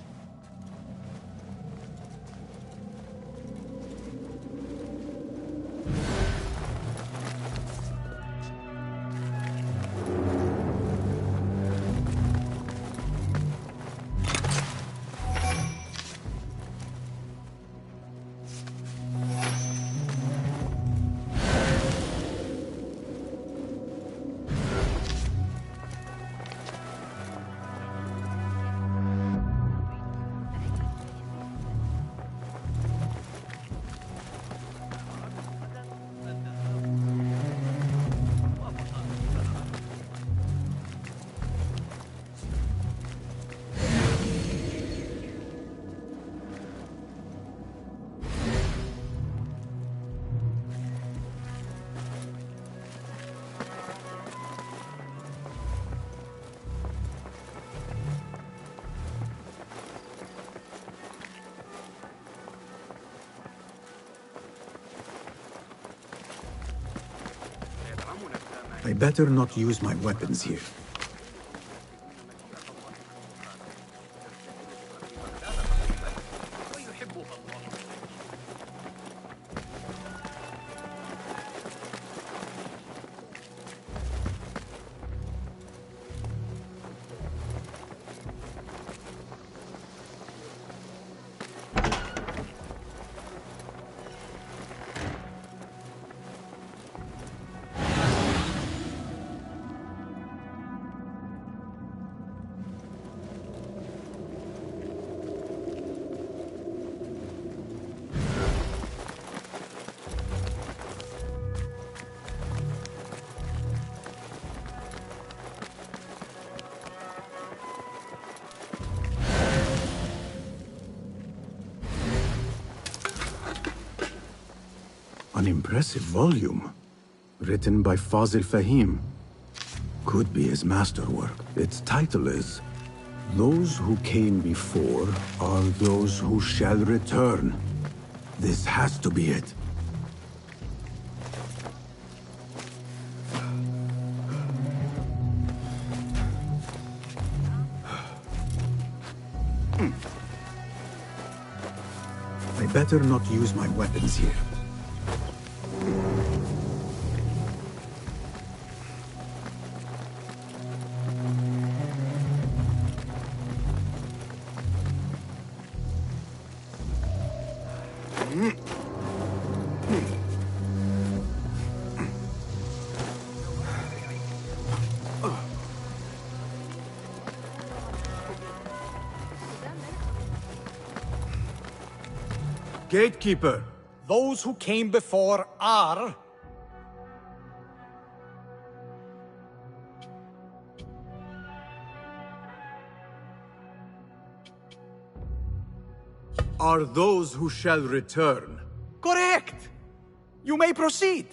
I better not use my weapons here. An impressive volume, written by Fazil Fahim. Could be his masterwork. Its title is, "Those who came before are those who shall return." This has to be it. I better not use my weapons here. Gatekeeper! Those who came before are... Are those who shall return. Correct! You may proceed.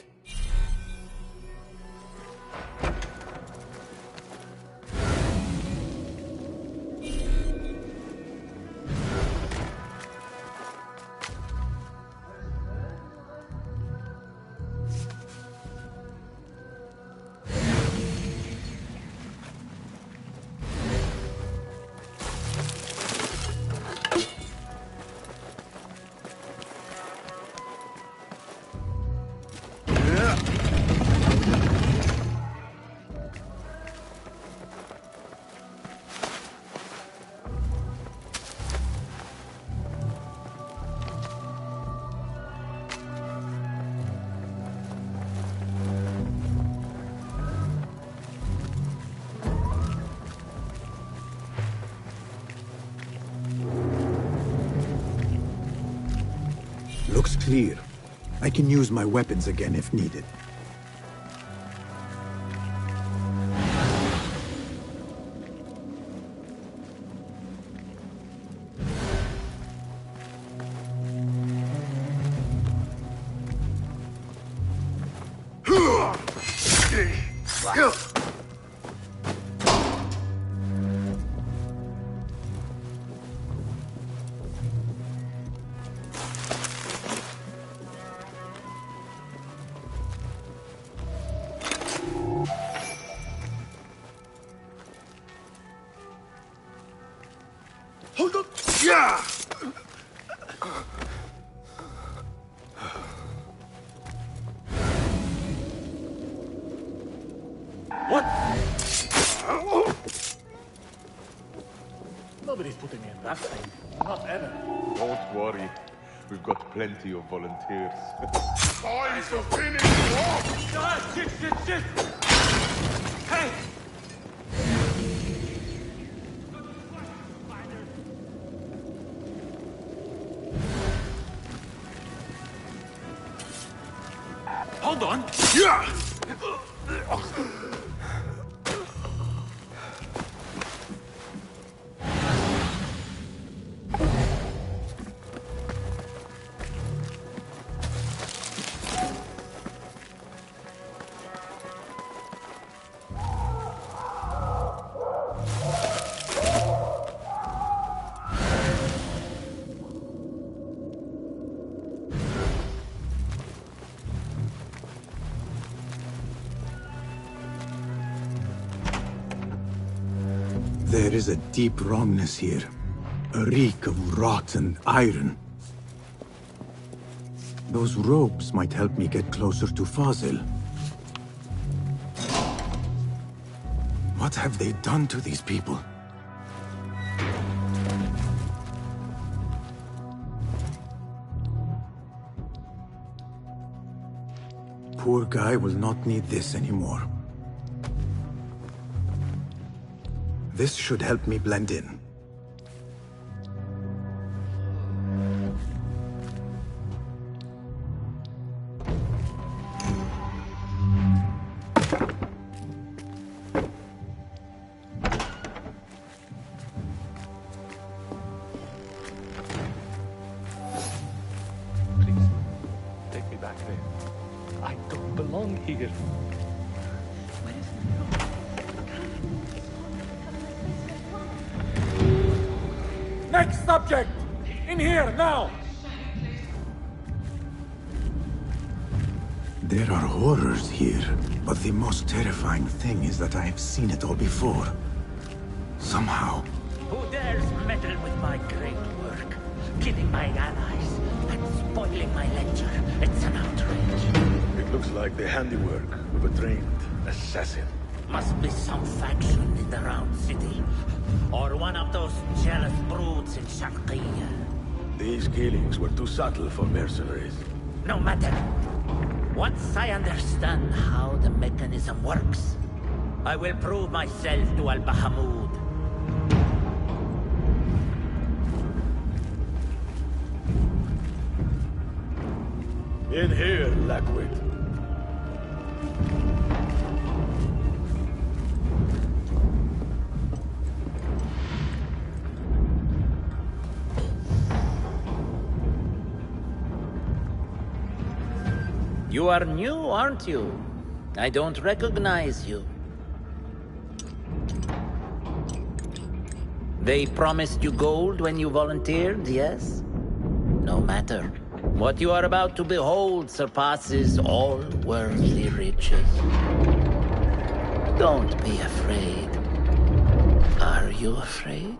clear. I can use my weapons again if needed. Hold on! Yeah! What? Nobody's putting me in that thing. Not ever. Don't worry. We've got plenty of volunteers. Time to finish off! Ah, shit! Hey! Hold on! Yeah! There is a deep wrongness here. A reek of rotten iron. Those ropes might help me get closer to Fazil. What have they done to these people? Poor guy will not need this anymore. This should help me blend in. Please, take me back there. I don't belong here. Next subject! In here, now! There are horrors here, but the most terrifying thing is that I have seen it all before. Somehow. Who dares meddle with my great work? Killing my allies and spoiling my lecture. It's an outrage. It looks like the handiwork of a trained assassin. Must be some faction in the Round City. Or one of those jealous broods in Sharqiyya. These killings were too subtle for mercenaries. No matter. Once I understand how the mechanism works, I will prove myself to Al-Bahamud. In here, Lackwit. You are new, aren't you? I don't recognize you. They promised you gold when you volunteered, yes? No matter. What you are about to behold surpasses all worldly riches. Don't be afraid. Are you afraid?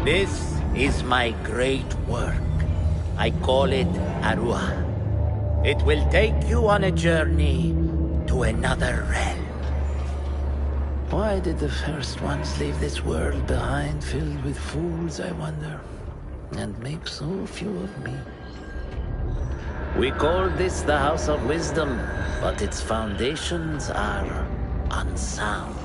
This is my great work. I call it Arwah. It will take you on a journey to another realm. Why did the first ones leave this world behind, filled with fools, I wonder, and make so few of me? We call this the House of Wisdom, but its foundations are unsound.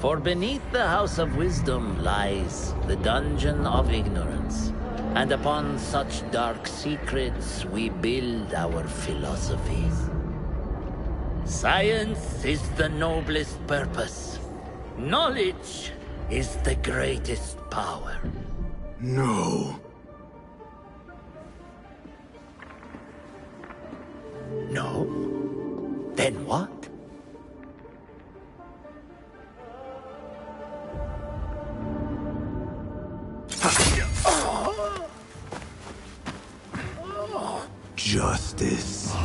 For beneath the House of Wisdom lies the Dungeon of Ignorance. And upon such dark secrets we build our philosophies. Science is the noblest purpose. Knowledge is the greatest power. No. No? Then what? Justice.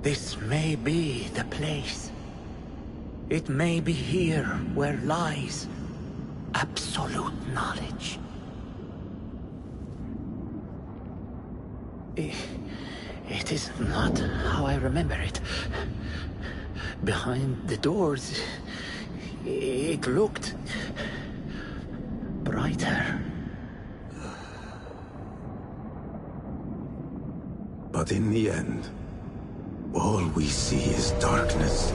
This may be the place. It may be here where lies absolute knowledge. It is not how I remember it. Behind the doors, it looked brighter. But in the end, all we see is darkness.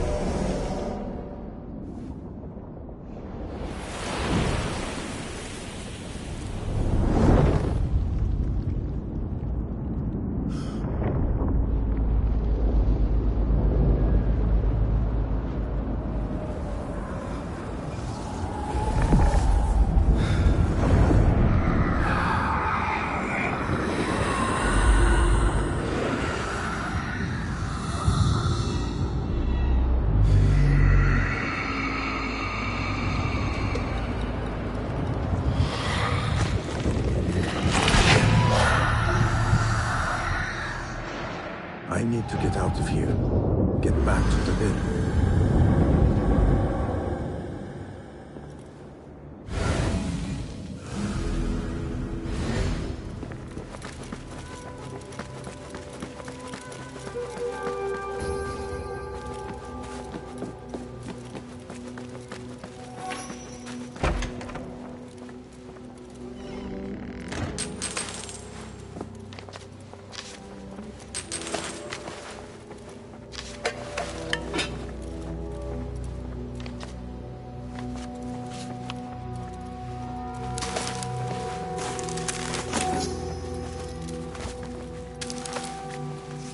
I need to get out of here. Get back to the bin.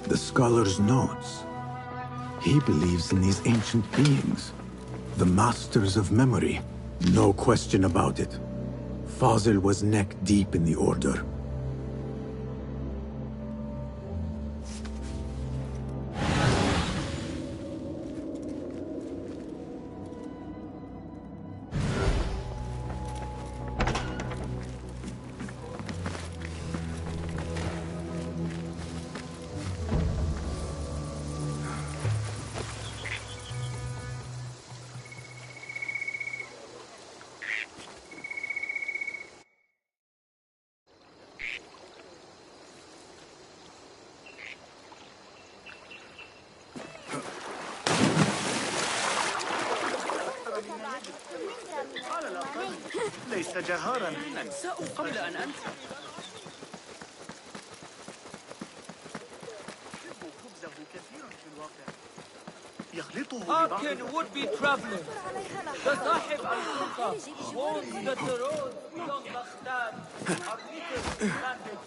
The scholar's notes. He believes in these ancient beings, the masters of memory. No question about it. Fazil was neck deep in the Order. على الأقل ليس جهارا. أنساه قبل أن أنسى. خبزه كثيرا في الواقع. يخلطه Arkin would be traveling. The Sahib al-Sultan warns that the roads beyond Baghdad are littered with bandits.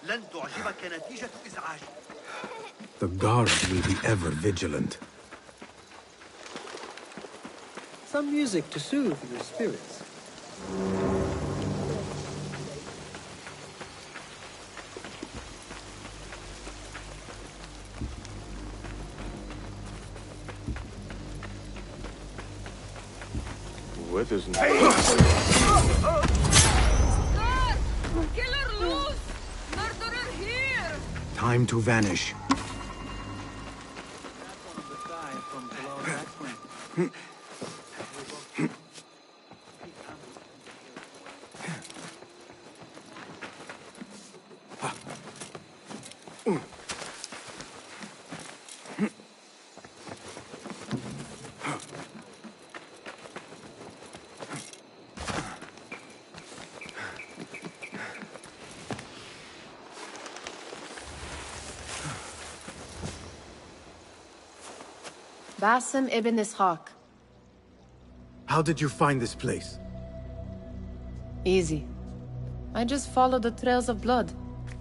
لن تعجبك نتيجة إزعاجي. The guards will be ever vigilant. Some music to soothe your spirits. What is Killer loose! Murderer here! Time to vanish. Basim ibn Ishaq. How did you find this place? Easy. I just followed the trails of blood.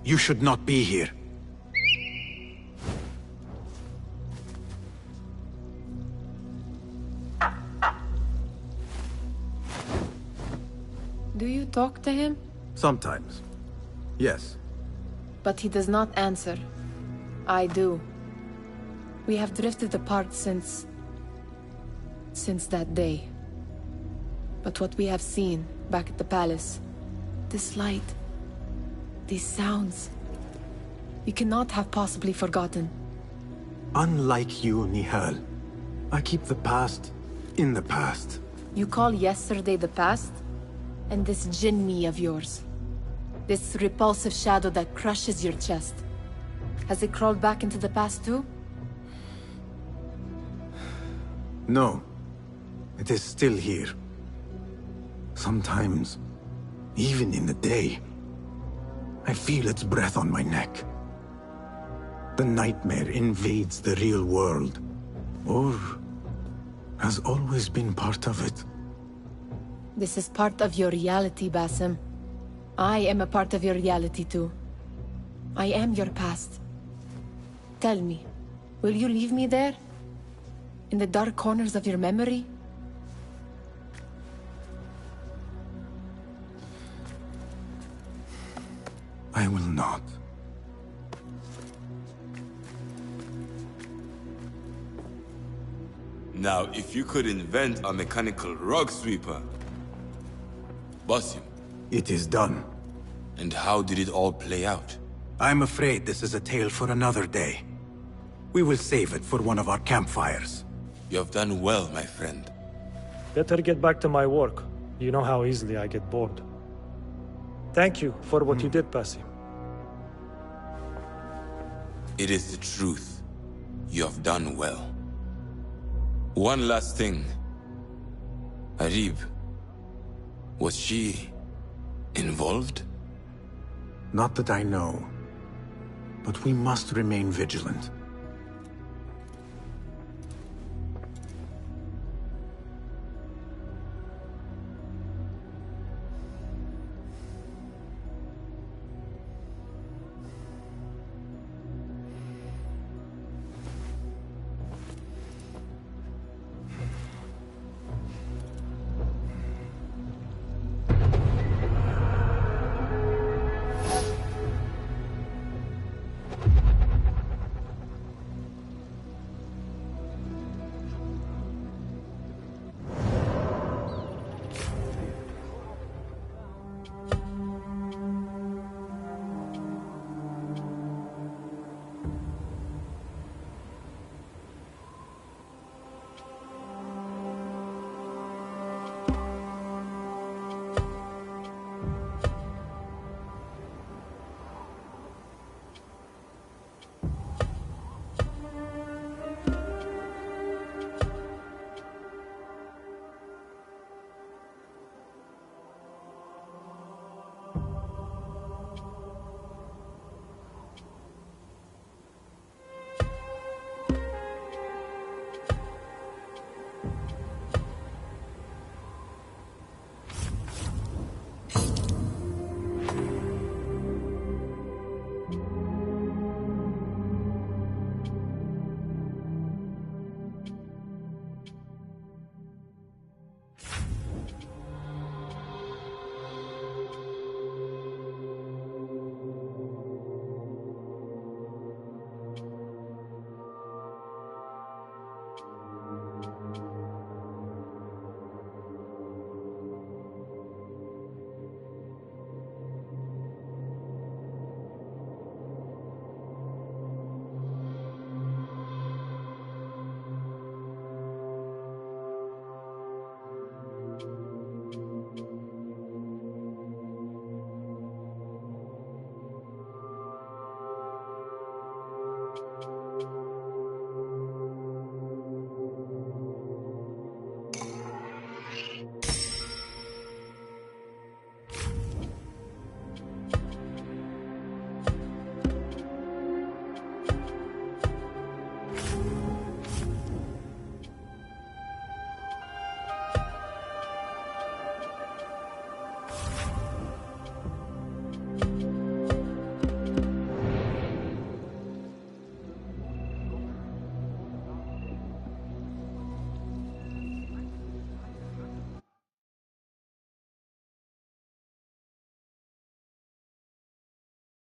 You should not be here. Do you talk to him? Sometimes. Yes. But he does not answer. I do. We have drifted apart since that day. But what we have seen back at the palace, this light, these sounds, we cannot have possibly forgotten. Unlike you, Nihal, I keep the past in the past. You call yesterday the past? And this jinni of yours, this repulsive shadow that crushes your chest, has it crawled back into the past too? No. It is still here. Sometimes, even in the day, I feel its breath on my neck. The nightmare invades the real world, or has always been part of it. This is part of your reality, Basim. I am a part of your reality too. I am your past. Tell me, will you leave me there? In the dark corners of your memory? I will not. Now, if you could invent a mechanical rug sweeper... Basim. It is done. And how did it all play out? I'm afraid this is a tale for another day. We will save it for one of our campfires. You have done well, my friend. Better get back to my work. You know how easily I get bored. Thank you for what you did, Basim. It is the truth. You have done well. One last thing. Arib. Was she... involved? Not that I know. But we must remain vigilant.